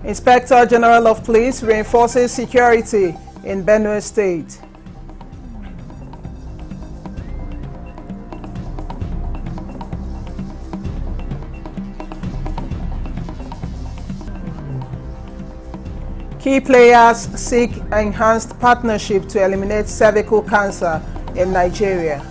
Inspector General of Police reinforces security in Benue State. Key players seek enhanced partnership to eliminate cervical cancer in Nigeria.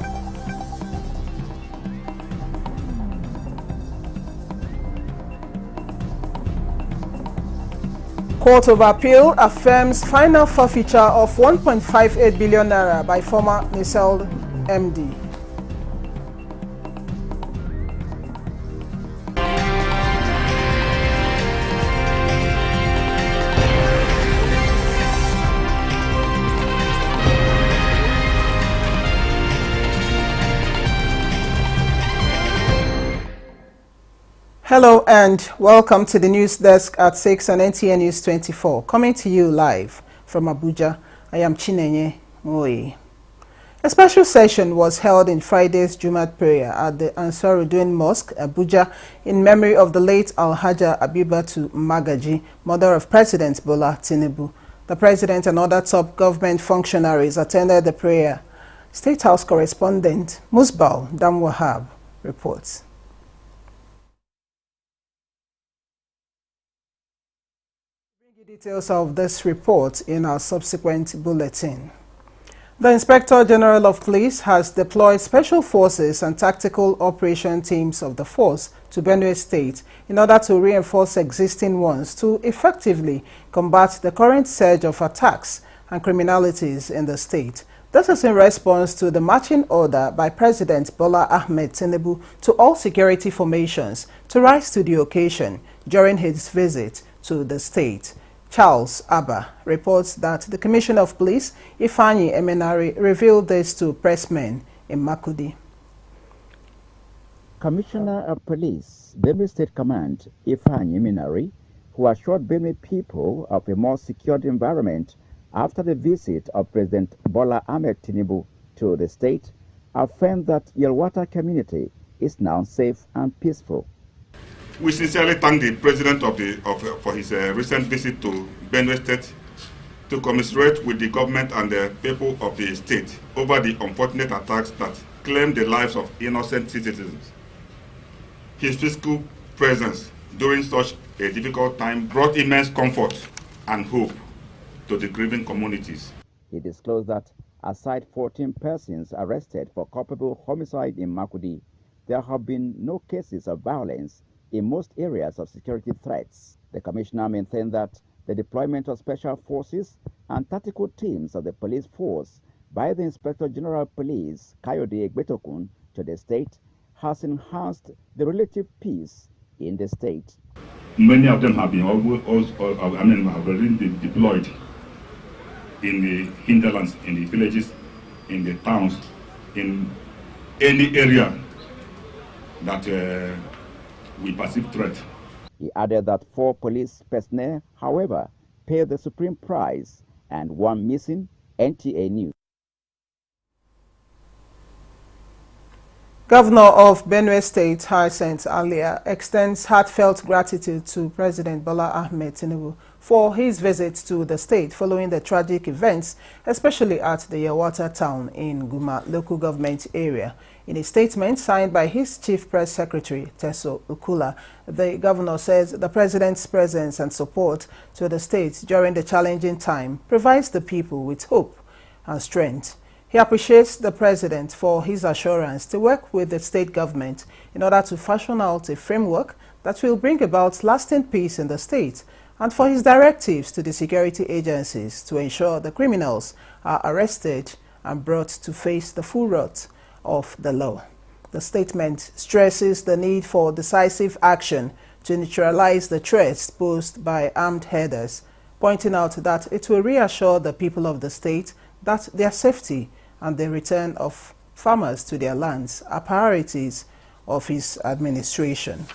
Court of Appeal affirms final forfeiture of 1.58 billion naira by former Nisel MD. Hello and welcome to the news desk at 6 on NTN News 24. Coming to you live from Abuja, I am Chinenye Moe. A special session was held in Friday's Jumat prayer at the Ansaruddin Mosque, Abuja, in memory of the late Alhaja Abibatu Magaji, mother of President Bola Tinubu. The president and other top government functionaries attended the prayer. State House correspondent Musbal Damwahab reports. Details of this report in our subsequent bulletin. The Inspector General of Police has deployed special forces and tactical operation teams of the force to Benue State in order to reinforce existing ones to effectively combat the current surge of attacks and criminalities in the state. This is in response to the marching order by President Bola Ahmed Tinubu to all security formations to rise to the occasion during his visit to the state. Charles Abba reports that the Commissioner of Police, Ifeanyi Emenari, revealed this to pressmen in Makurdi. Commissioner of Police, Benue State Command, Ifeanyi Emenari, who assured Benue people of a more secured environment after the visit of President Bola Ahmed Tinubu to the state, affirmed that Yelwata community is now safe and peaceful. We sincerely thank the President for his recent visit to Benue State to commiserate with the government and the people of the state over the unfortunate attacks that claimed the lives of innocent citizens. His physical presence during such a difficult time brought immense comfort and hope to the grieving communities. He disclosed that aside 14 persons arrested for culpable homicide in Makurdi, there have been no cases of violence in most areas of security threats. The Commissioner maintained that the deployment of special forces and tactical teams of the police force by the Inspector General of Police, Kayode Egbetokun, to the state has enhanced the relative peace in the state. Many of them have been have already been deployed in the hinterlands, in the villages, in the towns, in any area that we perceive threat. He added that 4 police personnel, however, paid the supreme price and 1 missing. NTA News. Governor of Benue State, Hyacinth Alia, extends heartfelt gratitude to President Bola Ahmed Tinubu for his visit to the state following the tragic events, especially at the Yelwata town in Guma local government area. In a statement signed by his Chief Press Secretary, Teso Ukula, the governor says the president's presence and support to the state during the challenging time provides the people with hope and strength. He appreciates the president for his assurance to work with the state government in order to fashion out a framework that will bring about lasting peace in the state, and for his directives to the security agencies to ensure the criminals are arrested and brought to face the full wrath of the law. The statement stresses the need for decisive action to neutralize the threats posed by armed herders, pointing out that it will reassure the people of the state that their safety and the return of farmers to their lands are priorities of his administration.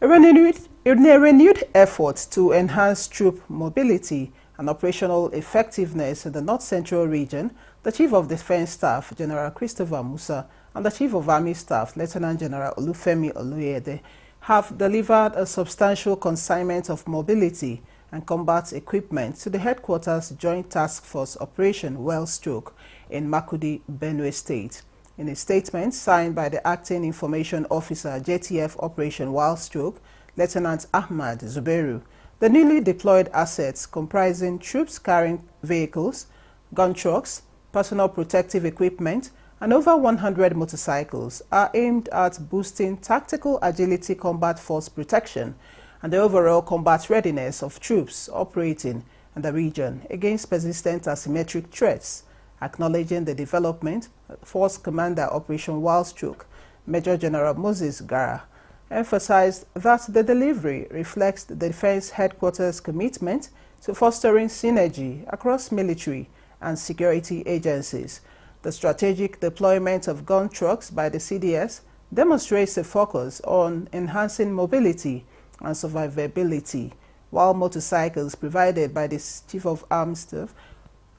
In a renewed effort to enhance troop mobility and operational effectiveness in the North Central region, the Chief of Defense Staff, General Christopher Musa, and the Chief of Army Staff, Lieutenant General Olufemi Oluyede, have delivered a substantial consignment of mobility and combat equipment to the headquarters Joint Task Force Operation Wellstroke in Makurdi, Benue State. In a statement signed by the Acting Information Officer, JTF Operation Wellstroke, Lieutenant Ahmad Zubairu, the newly deployed assets comprising troops carrying vehicles, gun trucks, personal protective equipment, and over 100 motorcycles are aimed at boosting tactical agility combat force protection and the overall combat readiness of troops operating in the region against persistent asymmetric threats. Acknowledging the development, Force Commander Operation Wellstroke, Major General Moses Gara, emphasized that the delivery reflects the Defense Headquarters' commitment to fostering synergy across military and security agencies. The strategic deployment of gun trucks by the CDS demonstrates a focus on enhancing mobility and survivability, while motorcycles provided by the Chief of Armed Staff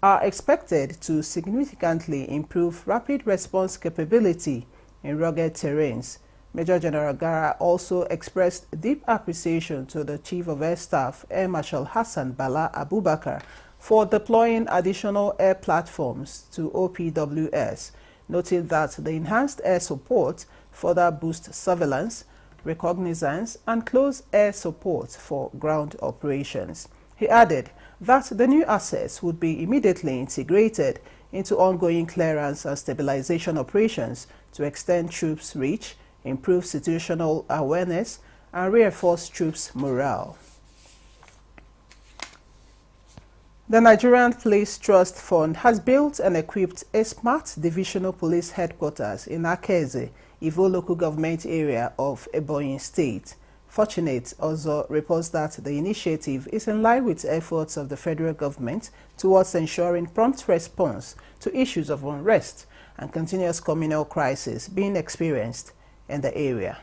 are expected to significantly improve rapid response capability in rugged terrains. Major General Gara also expressed deep appreciation to the Chief of Air Staff, Air Marshal Hassan Bala Abubakar, for deploying additional air platforms to OPWS, noting that the enhanced air support further boosts surveillance, reconnaissance, and close air support for ground operations. He added that the new assets would be immediately integrated into ongoing clearance and stabilization operations to extend troops' reach, improve situational awareness, and reinforce troops' morale. The Nigerian Police Trust Fund has built and equipped a smart divisional police headquarters in Akeze, Ivo local government area of Ebonyi State. Fortunate also reports that the initiative is in line with efforts of the federal government towards ensuring prompt response to issues of unrest and continuous communal crisis being experienced in the area.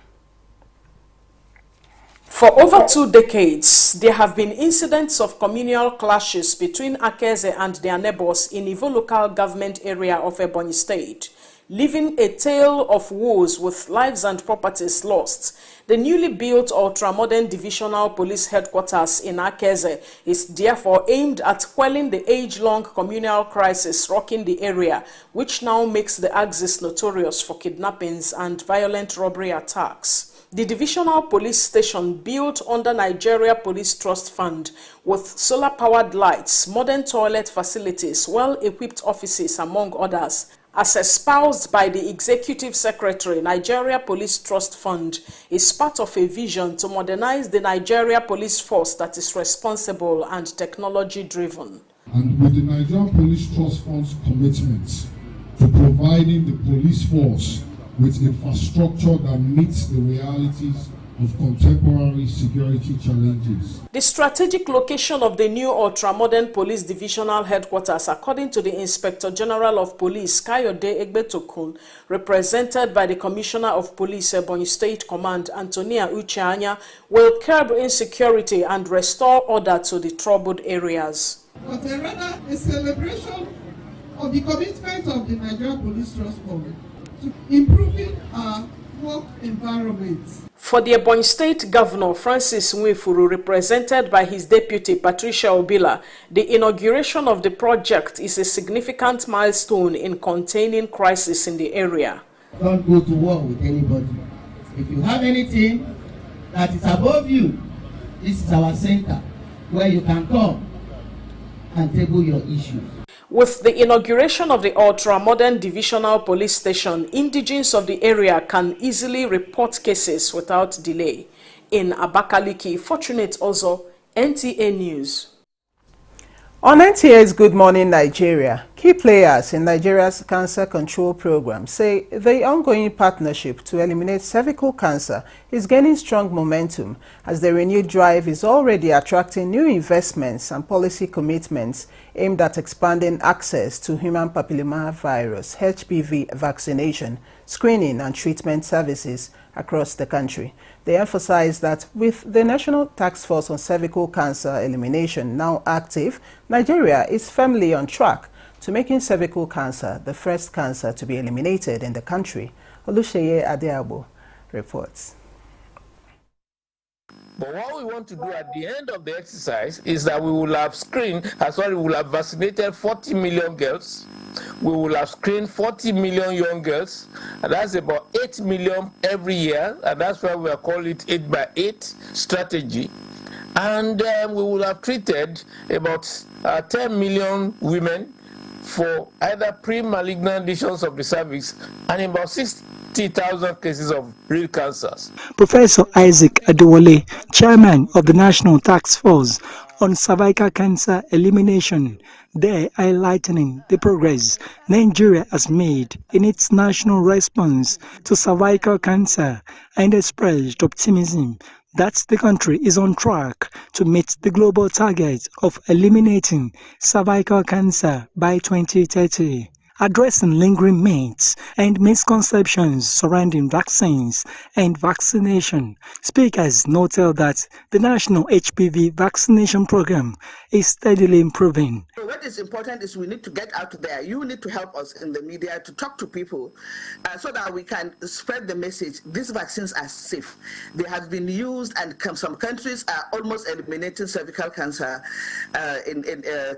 For over 2 decades, there have been incidents of communal clashes between Akeze and their neighbors in Ivo local government area of Ebonyi State, leaving a tale of woes with lives and properties lost. The newly built ultra-modern divisional police headquarters in Akeze is therefore aimed at quelling the age-long communal crisis rocking the area, which now makes the axis notorious for kidnappings and violent robbery attacks. The divisional police station, built under Nigeria Police Trust Fund with solar-powered lights, modern toilet facilities, well-equipped offices, among others, as espoused by the Executive Secretary, Nigeria Police Trust Fund, is part of a vision to modernize the Nigeria Police Force that is responsible and technology-driven. And with the Nigeria Police Trust Fund's commitment to providing the police force with infrastructure that meets the realities of contemporary security challenges. The strategic location of the new ultra-modern police divisional headquarters, according to the Inspector General of Police, Kayode Egbetokun, represented by the Commissioner of Police, Ebonyi State Command, Antonia Ucheanya, will curb insecurity and restore order to the troubled areas. But rather a celebration of the commitment of the Nigeria Police Trust Fund to improving our work environment. For the Ebonyi State Governor, Francis Nwifuru, represented by his deputy, Patricia Obila, the inauguration of the project is a significant milestone in containing crisis in the area. Don't go to war with anybody. If you have anything that is above you, this is our center where you can come and table your issues. With the inauguration of the ultra-modern divisional police station, indigents of the area can easily report cases without delay. In Abakaliki, Fortunate Ozo, NTA News. On NTA's Good Morning Nigeria, key players in Nigeria's cancer control program say the ongoing partnership to eliminate cervical cancer is gaining strong momentum as the renewed drive is already attracting new investments and policy commitments aimed at expanding access to human papillomavirus (HPV) vaccination, screening and treatment services across the country. They emphasize that with the National Task Force on Cervical Cancer Elimination now active, Nigeria is firmly on track to making cervical cancer the first cancer to be eliminated in the country. Olusheye Adeabo reports. But what we want to do at the end of the exercise is that we will have vaccinated 40 million girls. We will have screened 40 million young girls, and that's about 8 million every year, and that's why we are calling it 8x8 strategy. And we will have treated about 10 million women for either pre-malignant lesions of the cervix and about 60,000 cases of real cancers. Professor Isaac Adewale, chairman of the National Task Force on Cervical Cancer Elimination, there highlighting the progress Nigeria has made in its national response to cervical cancer, and expressed optimism that the country is on track to meet the global target of eliminating cervical cancer by 2030. Addressing lingering myths and misconceptions surrounding vaccines and vaccination, speakers noted that the national HPV vaccination program is steadily improving. So what is important is we need to get out there. You need to help us in the media to talk to people so that we can spread the message. These vaccines are safe. They have been used, and some countries are almost eliminating cervical cancer in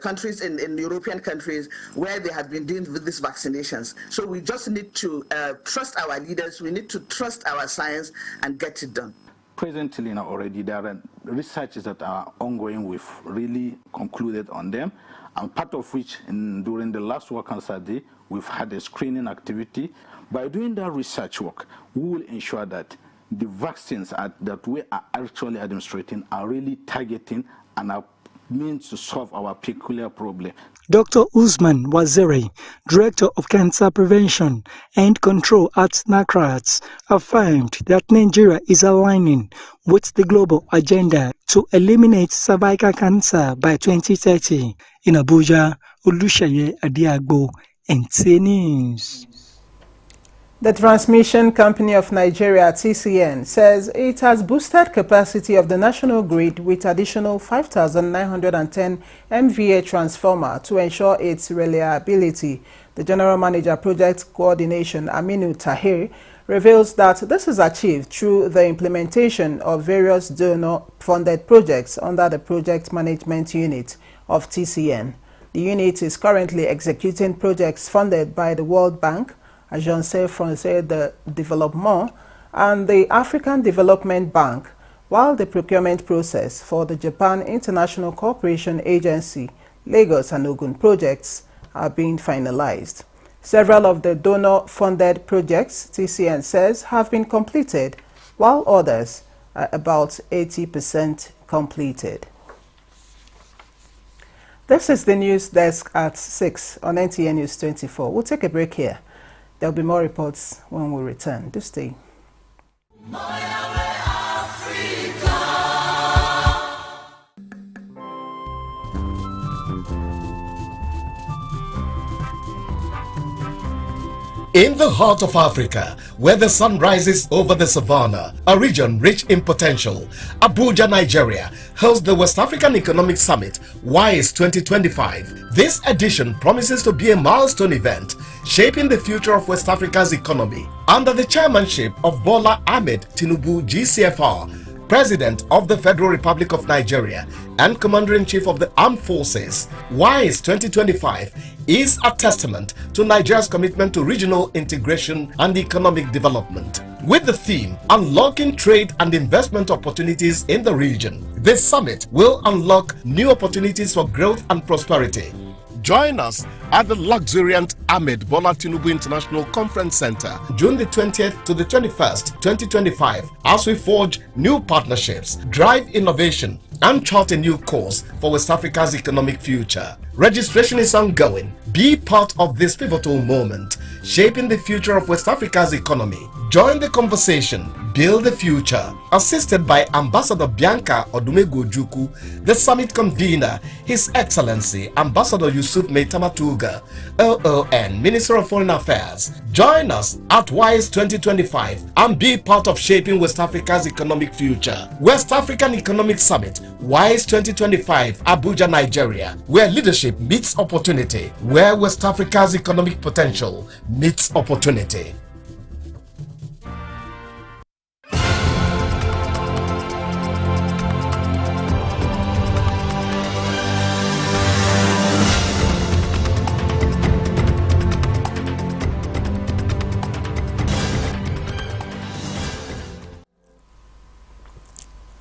countries, in European countries, where they have been doing with these vaccinations. So we just need to trust our leaders. We need to trust our science and get it done. Presently now already there are researches that are ongoing. We've really concluded on them, and part of which during the last World Cancer Day we've had a screening activity. By doing that research work, we will ensure that the vaccines that we are actually administrating are really targeting and are means to solve our peculiar problem. Dr. Usman Waziri, Director of Cancer Prevention and Control at NACRATS, affirmed that Nigeria is aligning with the global agenda to eliminate cervical cancer by 2030. In Abuja, Olusheye Adiagbo, NTA News. The Transmission Company of Nigeria, TCN, says it has boosted capacity of the national grid with additional 5,910 MVA transformer to ensure its reliability. The General Manager Project Coordination, Aminu Tahir, reveals that this is achieved through the implementation of various donor-funded projects under the Project Management Unit of TCN. The unit is currently executing projects funded by the World Bank, Agence Française de Développement, and the African Development Bank, while the procurement process for the Japan International Cooperation Agency, Lagos and Ogun projects are being finalized. Several of the donor-funded projects, TCN says, have been completed, while others are about 80% completed. This is the news desk at 6 on NTA News 24. We'll take a break here. There'll be more reports when we return. Do stay. In the heart of Africa, where the sun rises over the savannah, a region rich in potential, Abuja, Nigeria, hosts the West African Economic Summit, WISE 2025. This edition promises to be a milestone event, shaping the future of West Africa's economy. Under the chairmanship of Bola Ahmed Tinubu, GCFR, President of the Federal Republic of Nigeria and Commander-in-Chief of the Armed Forces, WISE 2025 is a testament to Nigeria's commitment to regional integration and economic development. With the theme, Unlocking Trade and Investment Opportunities in the Region, this summit will unlock new opportunities for growth and prosperity. Join us at the luxuriant Ahmed Bola Tinubu International Conference Center, June the 20th to the 21st, 2025, as we forge new partnerships, drive innovation, and chart a new course for West Africa's economic future. Registration is ongoing. Be part of this pivotal moment, shaping the future of West Africa's economy. Join the conversation, build the future. Assisted by Ambassador Bianca Odumegwu-Ojukwu, the summit convener, His Excellency Ambassador Yusuf Meitamatuga, OON, Minister of Foreign Affairs. Join us at WISE 2025 and be part of shaping West Africa's economic future. West African Economic Summit, WISE 2025, Abuja, Nigeria, where leadership meets opportunity, where West Africa's economic potential meets opportunity.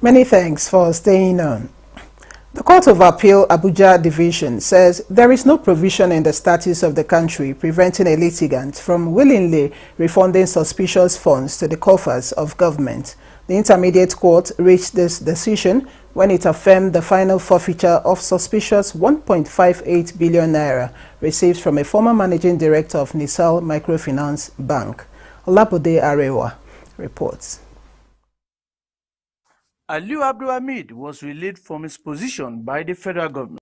Many thanks for staying on. The Court of Appeal Abuja Division says there is no provision in the statutes of the country preventing a litigant from willingly refunding suspicious funds to the coffers of government. The Intermediate Court reached this decision when it affirmed the final forfeiture of suspicious 1.58 billion naira received from a former managing director of Nisal Microfinance Bank. Olabode Arewa reports. Aliu Abdul Hamid was released from his position by the federal government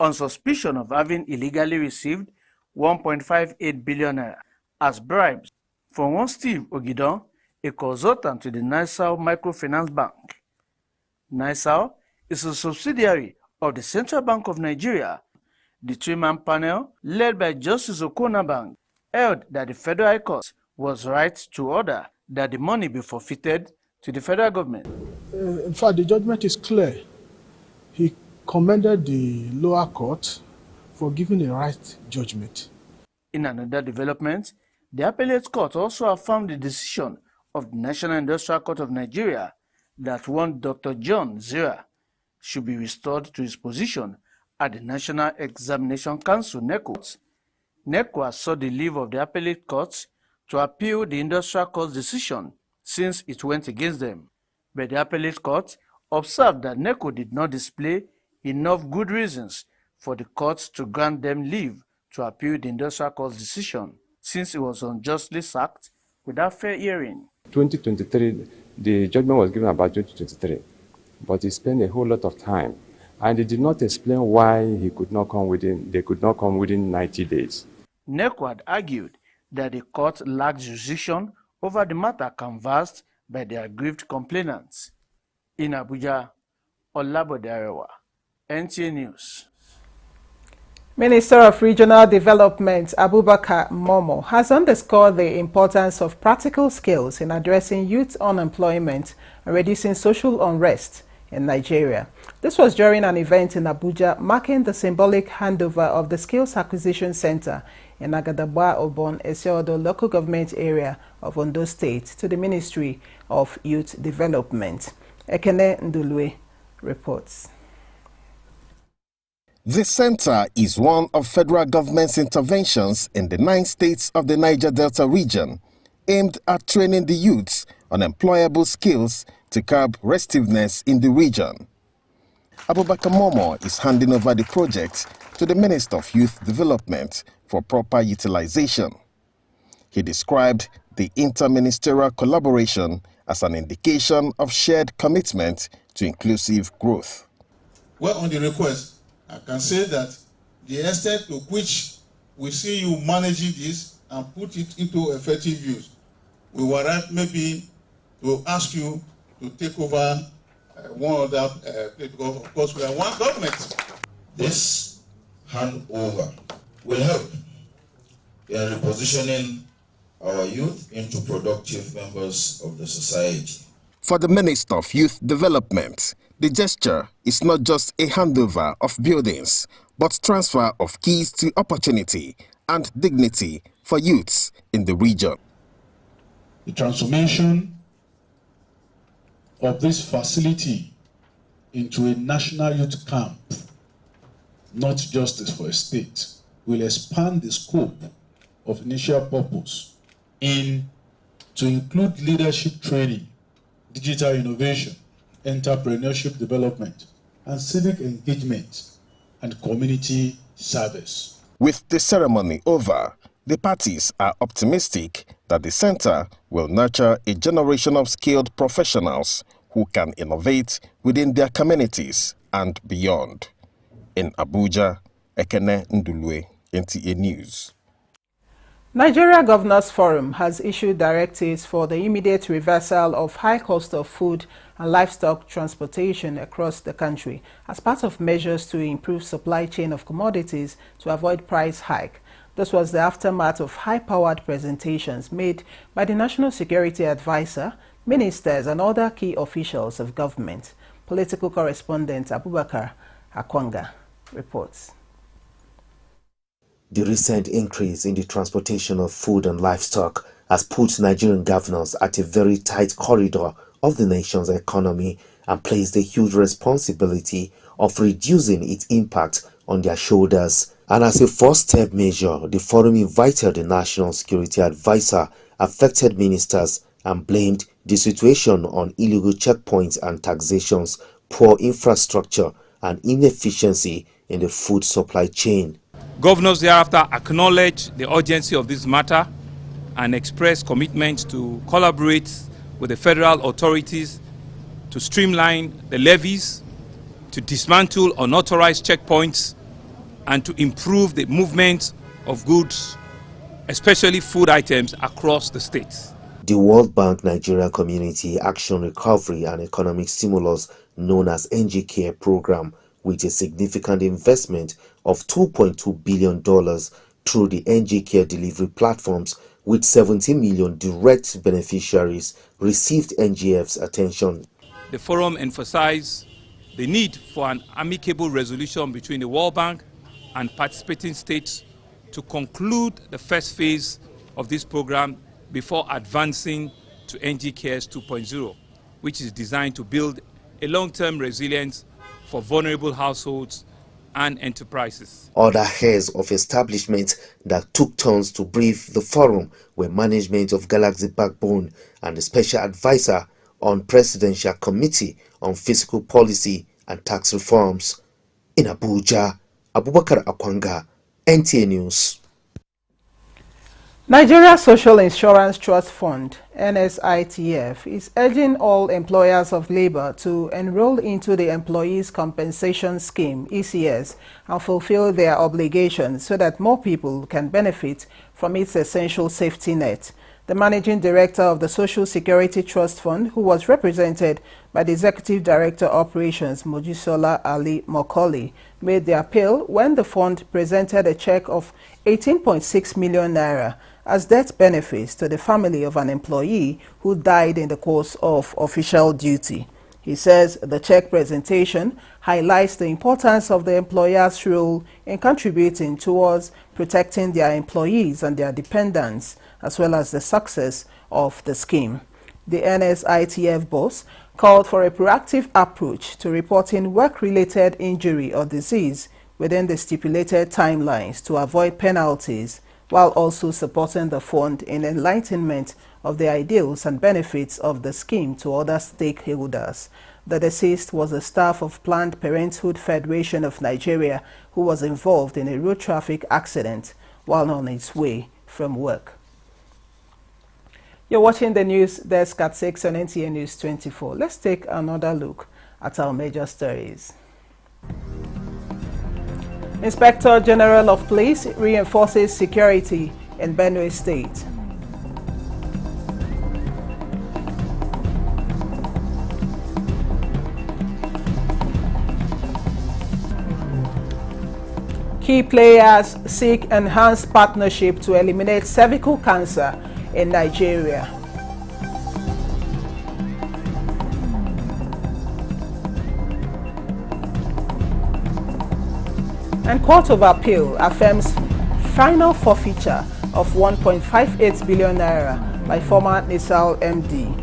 on suspicion of having illegally received 1.58 billion naira as bribes from one Steve Ogidon, a consultant to the Nisal Microfinance Bank. Nisal is a subsidiary of the Central Bank of Nigeria. The three-man panel, led by Justice Okonabang, held that the Federal High Court was right to order that the money be forfeited to the federal government. In fact, the judgment is clear. He commended the lower court for giving a right judgment. In another development, the appellate court also affirmed the decision of the National Industrial Court of Nigeria that one Dr. John Zira should be restored to his position at the National Examination Council, NECO. NECO has sought the leave of the appellate courts to appeal the Industrial Court's decision since it went against them. But the appellate court observed that NECO did not display enough good reasons for the courts to grant them leave to appeal the Industrial Court's decision, since it was unjustly sacked without fair hearing. 2023, the judgment was given about 2023, but he spent a whole lot of time, and they did not explain why they could not come within 90 days. NECO had argued that the court lacked jurisdiction over the matter canvassed by the aggrieved complainants. In Abuja, Olabode Arewa, NTA News. Minister of Regional Development Abubakar Momo has underscored the importance of practical skills in addressing youth unemployment and reducing social unrest in Nigeria. This was during an event in Abuja marking the symbolic handover of the Skills Acquisition Center in Agadagba Obon Eseodo local government area of Ondo State to the Ministry of Youth Development. Ekene Ndulwe reports. This center is one of federal government's interventions in the 9 states of the Niger Delta region, aimed at training the youths on employable skills to curb restiveness in the region. Abubakar Momo is handing over the project to the Minister of Youth Development for proper utilization. He described the interministerial collaboration as an indication of shared commitment to inclusive growth. Well, on the request, I can say that the extent to which we see you managing this and put it into effective use, we warrant maybe to ask you to take over one other place, because of course we are one government. This handover will help in repositioning our youth into productive members of the society. For the Minister of Youth Development, the gesture is not just a handover of buildings, but transfer of keys to opportunity and dignity for youths in the region. The transformation of this facility into a national youth camp, not just for a state, will expand the scope of initial purpose to include leadership training, digital innovation, entrepreneurship development, and civic engagement and community service. With the ceremony over, the parties are optimistic that the center will nurture a generation of skilled professionals who can innovate within their communities and beyond. In Abuja, Ekene Ndulwe, NTA News. Nigeria Governors Forum has issued directives for the immediate reversal of high cost of food and livestock transportation across the country as part of measures to improve supply chain of commodities to avoid price hike. This was the aftermath of high-powered presentations made by the National Security Advisor, ministers and other key officials of government. Political correspondent Abubakar Akwanga reports. The recent increase in the transportation of food and livestock has put Nigerian governors at a very tight corridor of the nation's economy and placed a huge responsibility of reducing its impact on their shoulders. And as a first-step measure, the forum invited the National Security Advisor, affected ministers, and blamed the situation on illegal checkpoints and taxations, poor infrastructure, and inefficiency in the food supply chain. Governors thereafter acknowledged the urgency of this matter and expressed commitment to collaborate with the federal authorities to streamline the levies, to dismantle unauthorized checkpoints, and to improve the movement of goods, especially food items, across the states. The World Bank Nigeria Community Action Recovery and Economic Stimulus, known as NGCare program, with a significant investment of $2.2 billion through the NGCare delivery platforms, with 17 million direct beneficiaries, received NGF's attention. The forum emphasized the need for an amicable resolution between the World Bank and participating states to conclude the first phase of this program before advancing to NGCares 2.0, which is designed to build a long-term resilience for vulnerable households and enterprises. Other heads of establishments that took turns to brief the forum were management of Galaxy Backbone and the Special Advisor on Presidential Committee on Fiscal Policy and Tax Reforms. In Abuja, Abubakar Akwanga, NTA News. Nigeria Social Insurance Trust Fund, NSITF, is urging all employers of labor to enroll into the Employees Compensation Scheme, ECS, and fulfill their obligations so that more people can benefit from its essential safety net. The Managing Director of the Social Security Trust Fund, who was represented by the Executive Director Operations, Mojisola Ali Mokoli, made the appeal when the fund presented a check of 18.6 million naira as death benefits to the family of an employee who died in the course of official duty. He says the check presentation highlights the importance of the employer's role in contributing towards protecting their employees and their dependents, as well as the success of the scheme. The NSITF boss called for a proactive approach to reporting work-related injury or disease within the stipulated timelines to avoid penalties, while also supporting the fund in enlightenment of the ideals and benefits of the scheme to other stakeholders. The deceased was a staff of Planned Parenthood Federation of Nigeria who was involved in a road traffic accident while on its way from work. You're watching the news desk at 6 on NTA News 24. Let's take another look at our major stories. Inspector General of Police reinforces security in Benue State. Key players seek enhanced partnership to eliminate cervical cancer in Nigeria. And Court of Appeal affirms final forfeiture of 1.58 billion naira by former NISAL MD.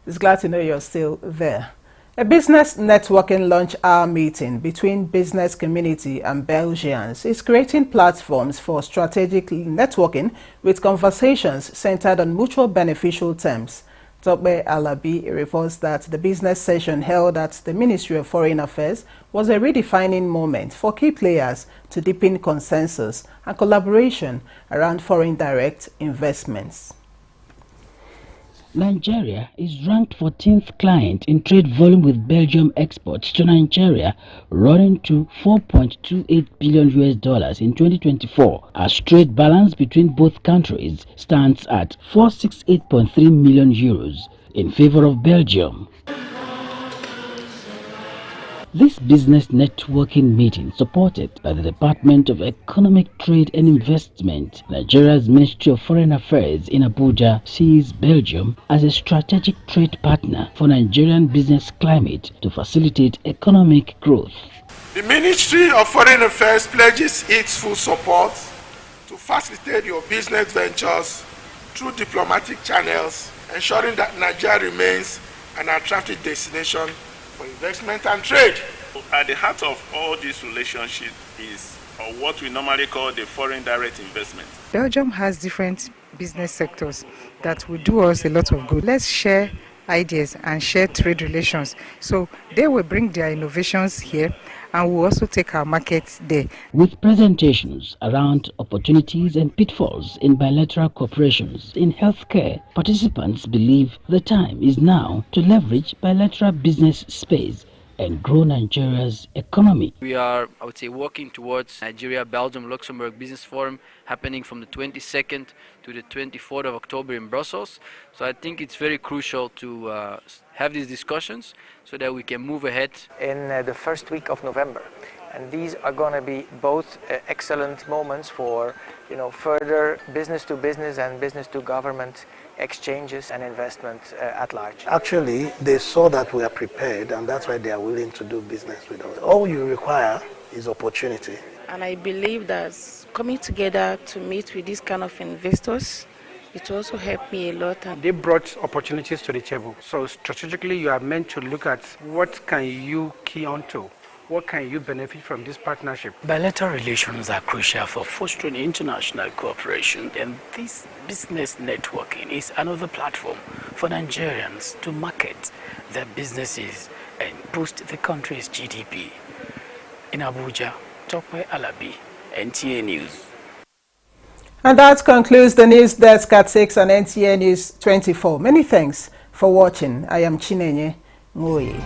It's glad to know you're still there. A business networking lunch hour meeting between business community and Belgians is creating platforms for strategic networking with conversations centered on mutual beneficial terms. Tokbe Alabi reports that the business session held at the Ministry of Foreign Affairs was a redefining moment for key players to deepen consensus and collaboration around foreign direct investments. Nigeria is ranked 14th client in trade volume with Belgium exports to Nigeria, running to $4.28 billion in 2024, as trade balance between both countries stands at €468.3 million in favor of Belgium. This business networking meeting, supported by the Department of Economic Trade and Investment, Nigeria's Ministry of Foreign Affairs in Abuja, sees Belgium as a strategic trade partner for Nigerian business climate to facilitate economic growth. The Ministry of Foreign Affairs pledges its full support to facilitate your business ventures through diplomatic channels, ensuring that Nigeria remains an attractive destination for investment and trade. At the heart of all this relationship is what we normally call the foreign direct investment. Belgium has different business sectors that will do us a lot of good. Let's share ideas and share trade relations. So they will bring their innovations here and we'll also take our markets there. With presentations around opportunities and pitfalls in bilateral cooperations in healthcare, participants believe the time is now to leverage bilateral business space and grow Nigeria's economy. We are, I would say, working towards Nigeria-Belgium-Luxembourg Business Forum happening from the 22nd to the 24th of October in Brussels. So I think it's very crucial to have these discussions so that we can move ahead. In the first week of November. And these are going to be both excellent moments for further business to business and business to government exchanges and investment at large. Actually, they saw that we are prepared and that's why they are willing to do business with us. All you require is opportunity. And I believe that coming together to meet with these kind of investors, it also helped me a lot. They brought opportunities to the table. So strategically, you are meant to look at what can you key onto. What can you benefit from this partnership? Bilateral relations are crucial for fostering international cooperation, and this business networking is another platform for Nigerians to market their businesses and boost the country's GDP. In Abuja, Tokwe Alabi, NTA News. And that concludes the news desk at 6 on NTA News 24. Many thanks for watching. I am Chinenye Ngoye.